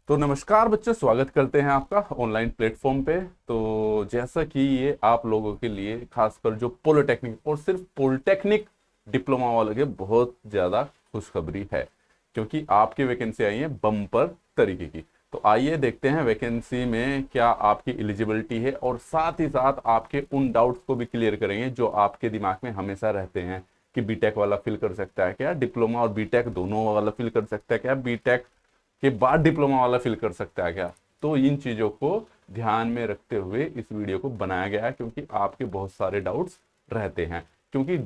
तो नमस्कार बच्चों, स्वागत करते हैं आपका ऑनलाइन प्लेटफॉर्म पे। तो जैसा कि ये आप लोगों के लिए खासकर जो पॉलिटेक्निक और सिर्फ पॉलिटेक्निक डिप्लोमा वालों के बहुत ज़्यादा खुशखबरी है, क्योंकि आपकी वैकेंसी आई है बम्पर तरीके की। तो आइए देखते हैं वैकेंसी में क्या आपकी एलिजिबिलिटी है, और साथ ही साथ आपके उन डाउट्स को भी क्लियर करेंगे जो आपके दिमाग में हमेशा रहते हैं कि बीटेक वाला फिल कर सकता है क्या, डिप्लोमा और बीटेक दोनों वाला फिल कर सकता है क्या, बीटेक के बाद डिप्लोमा वाला फिल कर सकता है क्या। तो इन चीज़ों को ध्यान में रखते हुए इस वीडियो को बनाया गया है, क्योंकि आपके बहुत सारे डाउट्स रहते हैं। क्योंकि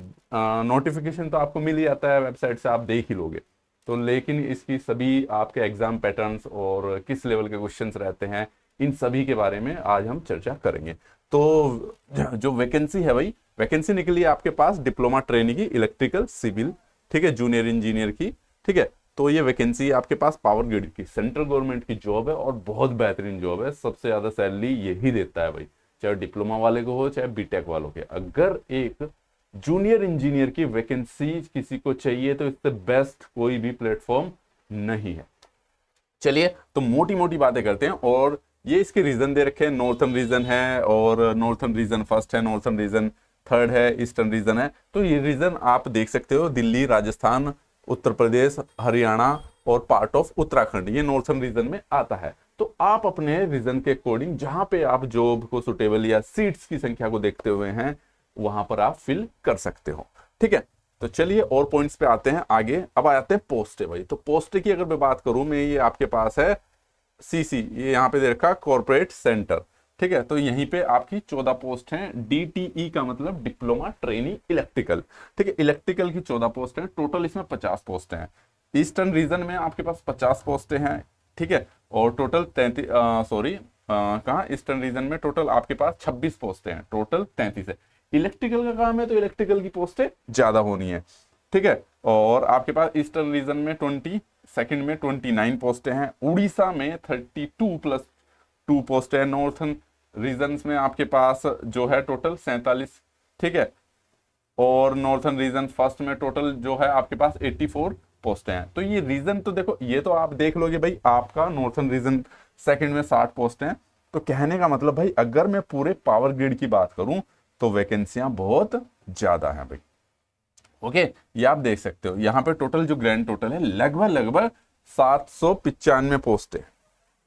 नोटिफिकेशन तो आपको मिल ही जाता है वेबसाइट से, आप देख ही लोगे। तो लेकिन इसकी सभी आपके एग्जाम पैटर्न्स और किस लेवल के क्वेश्चंस रहते हैं, इन सभी के बारे में आज हम चर्चा करेंगे। तो जो वैकेंसी है भाई, वैकेंसी निकली है आपके पास डिप्लोमा ट्रेनी की, इलेक्ट्रिकल सिविल, ठीक है, जूनियर इंजीनियर की, ठीक है। तो ये वैकेंसी आपके पास पावर ग्रिड की, सेंट्रल गवर्नमेंट की जॉब है और बहुत बेहतरीन जॉब है। सबसे ज्यादा सैलरी यही देता है भाई, चाहे डिप्लोमा वाले को हो चाहे बीटेक वालों के। अगर एक जूनियर इंजीनियर की वैकेंसी किसी को चाहिए तो इससे बेस्ट कोई भी प्लेटफॉर्म नहीं है। चलिए तो मोटी मोटी बातें करते हैं। और ये इसके रीजन दे रखे हैं, नॉर्थर्न रीजन है और नॉर्थर्न रीजन फर्स्ट है, नॉर्थर्न रीजन थर्ड है, ईस्टर्न रीजन है। तो ये रीजन आप देख सकते हो, दिल्ली, राजस्थान, उत्तर प्रदेश, हरियाणा और पार्ट ऑफ उत्तराखंड, ये नॉर्थर्न रीजन में आता है। तो आप अपने रीजन के अकॉर्डिंग जहां पे आप जॉब को सुटेबल या सीट्स की संख्या को देखते हुए हैं, वहां पर आप फिल कर सकते हो, ठीक है। तो चलिए और पॉइंट्स पे आते हैं आगे। अब आते हैं पोस्ट है भाई। तो पोस्ट की अगर मैं बात करूं, मैं ये आपके पास है सीसी, ये यहाँ पे दे रखा कॉर्पोरेट सेंटर, ठीक है। तो यहीं पे आपकी 14 पोस्ट हैं। डीटीई का मतलब डिप्लोमा ट्रेनी इलेक्ट्रिकल, ठीक है। इलेक्ट्रिकल की 14 पोस्ट हैं, टोटल इसमें 50 पोस्ट हैं। ईस्टर्न रीजन में आपके पास 50 पोस्टें हैं, ठीक है। और टोटल 33 कहाँ ईस्टर्न रीजन में टोटल आपके पास 26 पोस्टें हैं, टोटल 33 है। इलेक्ट्रिकल का काम है तो इलेक्ट्रिकल की पोस्टें ज्यादा होनी है, ठीक है। और आपके पास ईस्टर्न रीजन में 20, सेकंड में 29 पोस्टें हैं। उड़ीसा में 32 प्लस 2 पोस्ट है। नॉर्थर्न रीजन में आपके पास जो है टोटल 47, ठीक है। और नॉर्थर्न रीजन फर्स्ट में टोटल जो है आपके पास 84 पोस्ट हैं। तो ये रीजन तो देखो, ये तो आप देख लोगे भाई, आपका नॉर्थर्न रीजन सेकंड में 60 पोस्ट हैं। तो कहने का मतलब भाई, अगर मैं पूरे पावर ग्रिड की बात करूं तो वैकेंसियां बहुत ज्यादा हैं भाई, ओके। ये आप देख सकते हो, यहाँ पे टोटल जो ग्रैंड टोटल है लगभग 795 पोस्ट है,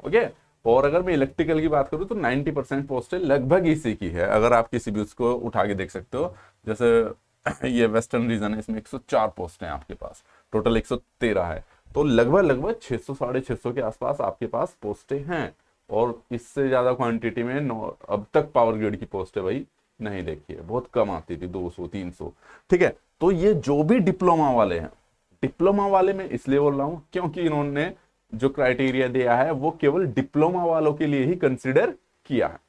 ओके। और अगर मैं इलेक्ट्रिकल की बात करूं तो 90% पोस्टें लगभग इसी की है। अगर आप किसी भी उसको उठा के देख सकते हो, जैसे ये वेस्टर्न रीजन है, इसमें 104 पोस्ट हैं आपके पास, टोटल 113 है। तो लगभग 600 साढ़े 600 के आसपास आपके पास पोस्टें हैं। और इससे ज्यादा क्वांटिटी में अब तक पावर ग्रिड की पोस्ट है भाई नहीं देखी है, बहुत कम आती थी, 200 300, ठीक है। तो ये जो भी डिप्लोमा वाले हैं, डिप्लोमा वाले मैं इसलिए बोल रहा हूं क्योंकि इन्होंने जो क्राइटेरिया दिया है वो केवल डिप्लोमा वालों के लिए ही कंसीडर किया है,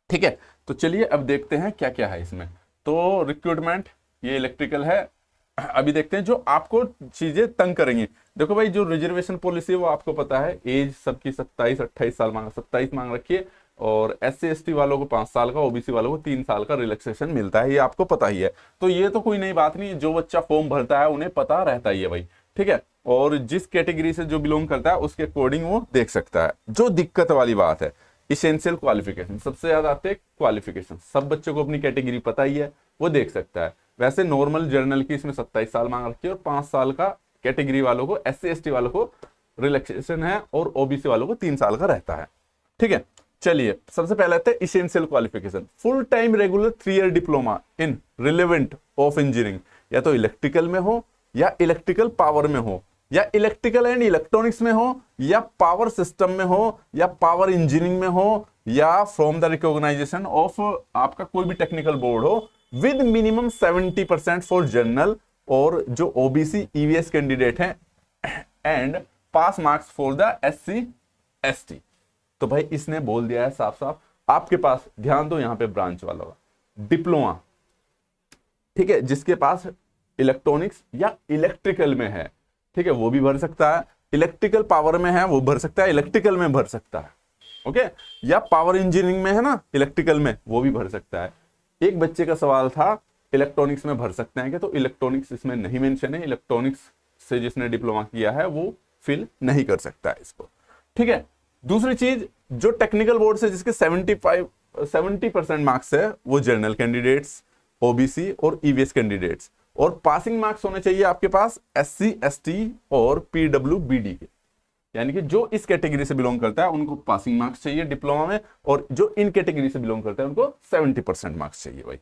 ठीक है। तो चलिए अब देखते हैं क्या क्या है इसमें। तो रिक्रूटमेंट ये इलेक्ट्रिकल है। अभी देखते हैं जो आपको चीजें तंग करेंगी। देखो भाई, जो रिजर्वेशन पॉलिसी है वो आपको पता है, एज सबकी 27-28 साल मांग 27 मांग रखी है। और SC ST वालों को 5 साल का, OBC वालों को 3 साल का रिलैक्सेशन मिलता है, ये आपको पता ही है। तो ये तो कोई नई बात नहीं, जो बच्चा फॉर्म भरता है उन्हें पता रहता ही है भाई, ठीक है। और जिस कैटेगरी से जो बिलोंग करता है उसके अकॉर्डिंग वो देख सकता है। जो दिक्कत वाली बात है, इसेंशियल क्वालिफिकेशन सबसे ज्यादा आते हैं। क्वालिफिकेशन सब बच्चों को अपनी कैटेगरी पता ही है, वो देख सकता है। वैसे नॉर्मल जर्नल की इसमें 27 साल मांग रखी है, और 5 साल का कैटेगरी वालों को, SC ST वालों को रिलैक्सेशन है, और OBC वालों को 3 साल का रहता है, ठीक है। चलिए सबसे पहले आते हैं essential qualification. Full time regular 3 year diploma in relevant of engineering, या तो इलेक्ट्रिकल में हो, या इलेक्ट्रिकल पावर में हो, या इलेक्ट्रिकल एंड इलेक्ट्रॉनिक्स में हो, या पावर सिस्टम में हो, या पावर इंजीनियरिंग में हो, या फ्रॉम द रिकॉग्नाइजेशन ऑफ आपका कोई भी टेक्निकल बोर्ड हो, विद मिनिमम 70% फॉर जनरल, और जो OBC EVS कैंडिडेट हैं, and pass marks for the SC ST। तो भाई इसने बोल दिया है साफ साफ, आपके पास ध्यान दो, यहां पे ब्रांच वाला होगा डिप्लोमा, ठीक है, जिसके पास इलेक्ट्रॉनिक्स या इलेक्ट्रिकल में है, ठीक है, वो भी भर सकता है। इलेक्ट्रिकल पावर में है वो भर सकता है, इलेक्ट्रिकल में भर सकता है, ओके। या पावर इंजीनियरिंग में है ना इलेक्ट्रिकल में, वो भी भर सकता है। एक बच्चे का सवाल था इलेक्ट्रॉनिक्स में भर सकते हैं क्या, तो इलेक्ट्रॉनिक्स इसमें नहीं मेंशन है। इलेक्ट्रॉनिक्स से जिसने डिप्लोमा किया है वो फिल नहीं कर सकता है इसको, ठीक है। दूसरी चीज, जो टेक्निकल बोर्ड से जिसके 70% मार्क्स है वो जनरल कैंडिडेट्स, ओबीसी और ईवीएस कैंडिडेट्स, और पासिंग मार्क्स होने चाहिए आपके पास एससी एसटी और पीडब्ल्यूबीडी के, यानी कि जो इस कैटेगरी से बिलोंग करता है उनको पासिंग मार्क्स चाहिए डिप्लोमा में, और जो इन कैटेगरी से बिलोंग करता है उनको 70% मार्क्स चाहिए भाई।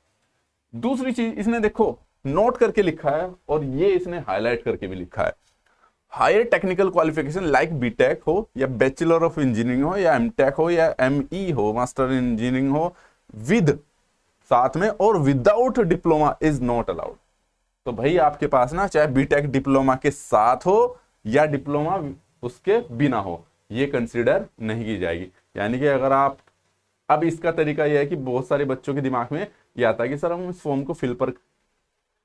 दूसरी चीज इसने देखो नोट करके लिखा है, और ये इसने हाईलाइट करके भी लिखा है, higher technical qualification like B Tech हो या बैचलर ऑफ इंजीनियरिंग हो या एमटेक हो या एमई हो, मास्टर इन इंजीनियरिंग हो, विद साथ में और without diploma is not allowed. तो भाई आपके पास ना चाहे बीटेक डिप्लोमा के साथ हो या डिप्लोमा उसके बिना हो, ये कंसीडर नहीं की जाएगी। यानी कि अगर आप, अब इसका तरीका यह है कि बहुत सारे बच्चों के दिमाग में ये आता है कि सर हम इस फॉर्म को फिल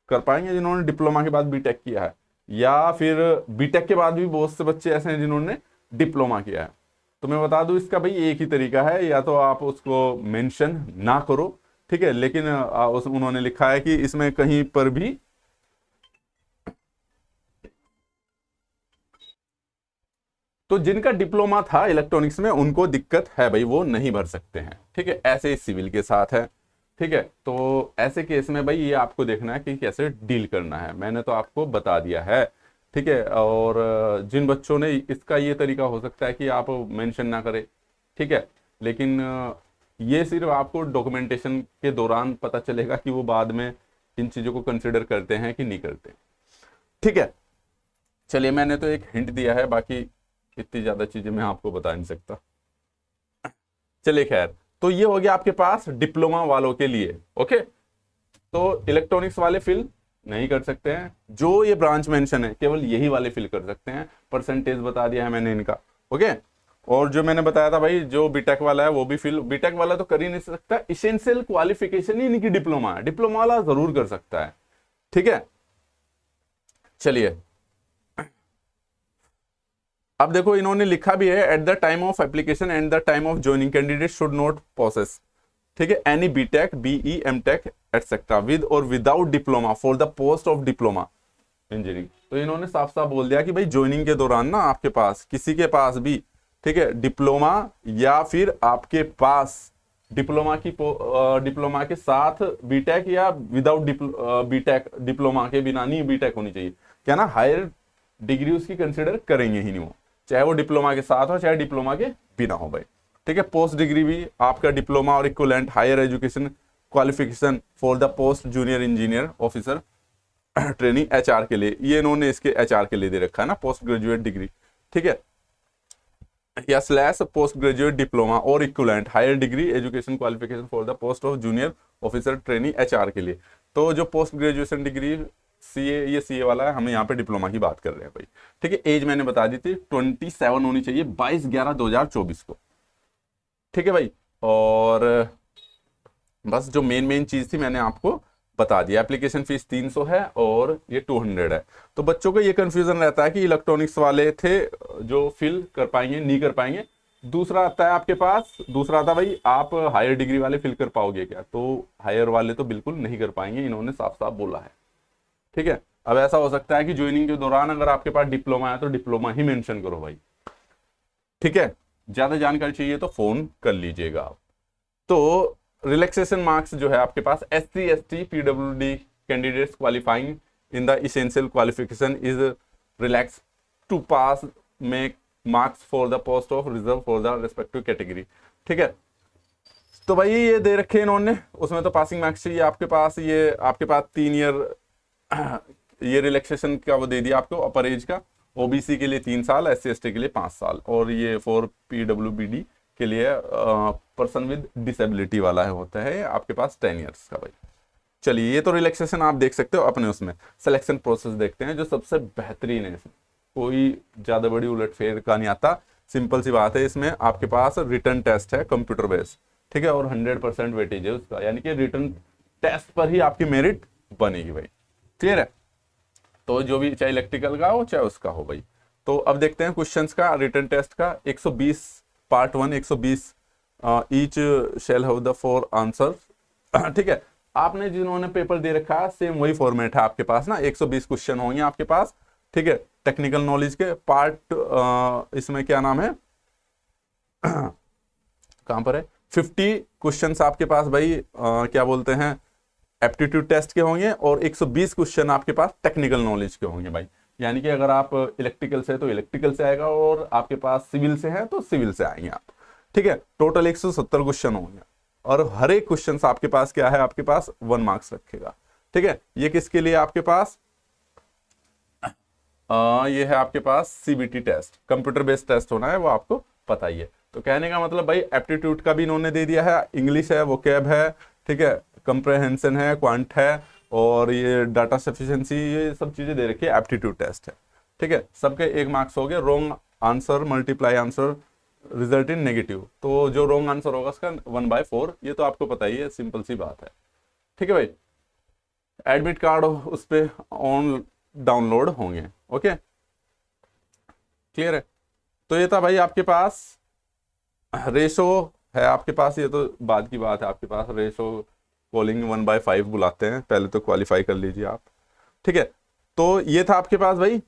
कर पाएंगे जिन्होंने डिप्लोमा के बाद बीटेक किया है, या फिर बीटेक के बाद भी बहुत से बच्चे ऐसे हैं जिन्होंने डिप्लोमा किया है। तो मैं बता दूं इसका भाई एक ही तरीका है, या तो आप उसको मेंशन ना करो, ठीक है, लेकिन उन्होंने लिखा है कि इसमें कहीं पर भी तो जिनका डिप्लोमा था इलेक्ट्रॉनिक्स में उनको दिक्कत है भाई, वो नहीं भर सकते हैं, ठीक है। ऐसे ही सिविल के साथ है, ठीक है। तो ऐसे केस में भाई ये आपको देखना है कि कैसे डील करना है, मैंने तो आपको बता दिया है, ठीक है। और जिन बच्चों ने इसका ये तरीका हो सकता है कि आप मेंशन ना करें, ठीक है, लेकिन ये सिर्फ आपको डॉक्यूमेंटेशन के दौरान पता चलेगा कि वो बाद में इन चीज़ों को कंसिडर करते हैं कि नहीं करते, ठीक है। चलिए मैंने तो एक हिंट दिया है, बाकी इतनी ज़्यादा चीज़ें मैं आपको बता नहीं सकता। चलिए खैर, तो ये हो गया आपके पास डिप्लोमा वालों के लिए, ओके। तो इलेक्ट्रॉनिक्स वाले फिल नहीं कर सकते हैं, जो ये ब्रांच मेंशन है केवल यही वाले फिल कर सकते हैं, परसेंटेज बता दिया है मैंने इनका, ओके। और जो मैंने बताया था भाई जो बीटेक वाला है वो भी फिल, बीटेक वाला तो कर ही नहीं सकता, इसेंशियल क्वालिफिकेशन ही इनकी डिप्लोमा है, डिप्लोमा वाला जरूर कर सकता है, ठीक है। चलिए अब देखो इन्होंने लिखा भी है, at the time of application and the time of joining candidate should not possess, ठीक है, any BTech BE MTech etcetera with और without diploma for the post of diploma engineering. तो इन्होंने साफ साफ बोल दिया कि भाई ज्वाइनिंग के दौरान ना आपके पास किसी के पास भी, ठीक है, डिप्लोमा या फिर आपके पास डिप्लोमा के साथ बीटेक या विदाउट बीटेक, डिप्लोमा के बिना नहीं बीटेक होनी चाहिए, क्या ना हायर डिग्री उसकी कंसिडर करेंगे ही नहीं वो, चाहे वो डिप्लोमा के साथ हो चाहे डिप्लोमा के बिना हो भाई, ठीक है। पोस्ट डिग्री भी आपका डिप्लोमा और equivalent higher education qualification for the post junior engineer officer training HR के लिए, ये इन्होंने इसके एचआर के लिए दे रखा है ना, पोस्ट ग्रेजुएट डिग्री, ठीक है, या स्लैश पोस्ट ग्रेजुएट डिप्लोमा और equivalent higher degree education qualification for the post of junior officer training HR के लिए। तो जो पोस्ट ग्रेजुएशन डिग्री सीए, ये सीए वाला है, हम यहाँ पे डिप्लोमा की बात कर रहे हैं भाई, ठीक है। एज मैंने बता दी थी 27 होनी चाहिए 22/11/2024 को, ठीक है भाई। और बस जो मेन चीज थी मैंने आपको बता दिया। एप्लीकेशन फीस 300 है और ये 200 है। तो बच्चों को ये कंफ्यूजन रहता है कि इलेक्ट्रॉनिक्स वाले थे जो फिल कर पाएंगे नहीं कर पाएंगे। दूसरा आता है आपके पास, दूसरा आता भाई आप हायर डिग्री वाले फिल कर पाओगे क्या, तो हायर वाले तो बिल्कुल नहीं कर पाएंगे, इन्होंने साफ साफ बोला है, ठीक है। अब ऐसा हो सकता है कि ज्वाइनिंग के दौरान अगर आपके पास डिप्लोमा है तो डिप्लोमा ही मेंशन करो भाई, ठीक है। ज्यादा जानकारी चाहिए तो फोन कर लीजिएगा आप। तो रिलैक्सेशन मार्क्स जो है आपके पास SC ST PWD candidates qualifying in the essential qualification is relax to pass make marks for the post of reserve for the respective category, ठीक है। तो भाई ये दे रखे इन्होंने, उसमें तो पासिंग मार्क्स चाहिए आपके पास, ये आपके पास 3 ईयर ये रिलैक्सेशन का वो दे दिया आपको अपर एज का, ओबीसी के लिए 3 साल, SC ST के लिए 5 साल, और ये फॉर PWBD के लिए पर्सन विद डिसेबिलिटी वाला है होता है आपके पास 10 ईयर्स का भाई। चलिए ये तो रिलैक्सेशन आप देख सकते हो अपने उसमें। सिलेक्शन प्रोसेस देखते हैं जो सबसे बेहतरीन है, इसमें कोई ज़्यादा बड़ी उलटफेर का नहीं आता, सिंपल सी बात है। इसमें आपके पास रिटर्न टेस्ट है कंप्यूटर बेस्ड, ठीक है, और 100% वेटेज है उसका, यानी कि रिटर्न टेस्ट पर ही आपकी मेरिट बनेगी भाई, क्लियर है। तो जो भी चाहे इलेक्ट्रिकल का हो चाहे उसका हो भाई। तो अब देखते हैं क्वेश्चंस का रिटर्न टेस्ट का। 120 part 1 120 each shall have the 4 answer, ठीक है। आपने जिन्होंने पेपर दे रखा है सेम वही फॉर्मेट है आपके पास ना, 120 क्वेश्चन होंगे आपके पास, ठीक है। टेक्निकल नॉलेज के पार्ट इसमें क्या नाम है कहां पर है, 50 क्वेश्चंस आपके पास भाई क्या बोलते हैं एप्टीट्यूड टेस्ट के होंगे, और 120 क्वेश्चन आपके पास टेक्निकल नॉलेज के होंगे भाई। यानी कि अगर आप इलेक्ट्रिकल से तो इलेक्ट्रिकल से आएगा, और आपके पास सिविल से है तो सिविल से आएंगे आप। ठीक है, टोटल 170 क्वेश्चन होंगे, और हर एक क्वेश्चन आपके पास क्या है, आपके पास 1 मार्क्स रखेगा। ठीक है, ये किसके लिए आपके पास ये है आपके पास CBT test, computer based test होना है, वो आपको पता ही है। तो कहने का मतलब भाई एप्टीट्यूड का भी इन्होंने दे दिया है, इंग्लिश है, वोकैब है, ठीक है, कंप्रहेंशन है, क्वांट है, और ये डाटा सफिशिएंसी, ये सब चीजें दे रखी है, एप्टीट्यूड टेस्ट है। ठीक है, सबके 1 मार्क्स हो गए। Wrong answer multiply answer result in negative, तो जो रॉन्ग आंसर होगा उसका 1/4, ये तो आपको पता ही है, सिंपल सी बात है। ठीक है भाई, एडमिट कार्ड उस पर ऑन डाउनलोड होंगे। ओके, क्लियर है। तो ये था भाई आपके पास रेशो है आपके पास, ये तो बाद की बात है, आपके पास रेशो कॉलिंग 1/5 बुलाते हैं, पहले तो क्वालिफाई कर लीजिए आप। ठीक है, तो ये था आपके पास भाई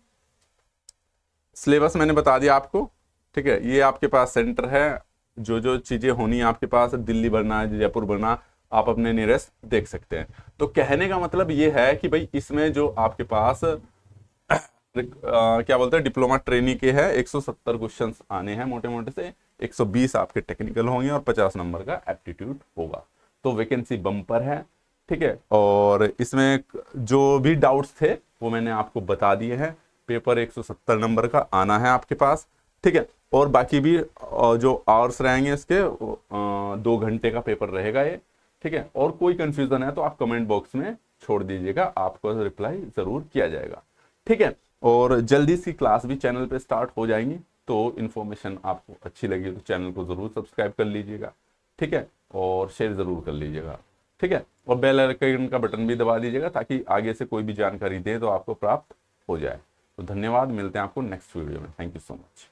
सिलेबस, मैंने बता दिया आपको। ठीक है, ये आपके पास सेंटर है, जो जो चीजें होनी है आपके पास, दिल्ली भरना है, जयपुर भरना, आप अपने नियरेस्ट देख सकते हैं। तो कहने का मतलब ये है कि भाई इसमें जो आपके पास क्या बोलते हैं डिप्लोमा ट्रेनी के हैं 170 क्वेश्चंस आने हैं मोटे मोटे से, 120 आपके टेक्निकल होंगे, और 50 नंबर का एप्टीट्यूड होगा। तो वैकेंसी बम्पर है। ठीक है, और इसमें जो भी डाउट्स थे वो मैंने आपको बता दिए हैं। पेपर 170 नंबर का आना है आपके पास। ठीक है, और बाकी भी जो आवर्स रहेंगे इसके 2 घंटे का पेपर रहेगा ये। ठीक है, और कोई कंफ्यूजन है तो आप कमेंट बॉक्स में छोड़ दीजिएगा, आपको रिप्लाई जरूर किया जाएगा। ठीक है, और जल्दी सी क्लास भी चैनल पे स्टार्ट हो जाएंगी, तो इन्फॉर्मेशन आपको अच्छी लगी तो चैनल को जरूर सब्सक्राइब कर लीजिएगा। ठीक है, और शेयर जरूर कर लीजिएगा। ठीक है, और बेल आइकन का बटन भी दबा दीजिएगा, ताकि आगे से कोई भी जानकारी दे तो आपको प्राप्त हो जाए। तो धन्यवाद, मिलते हैं आपको नेक्स्ट वीडियो में। Thank you so much.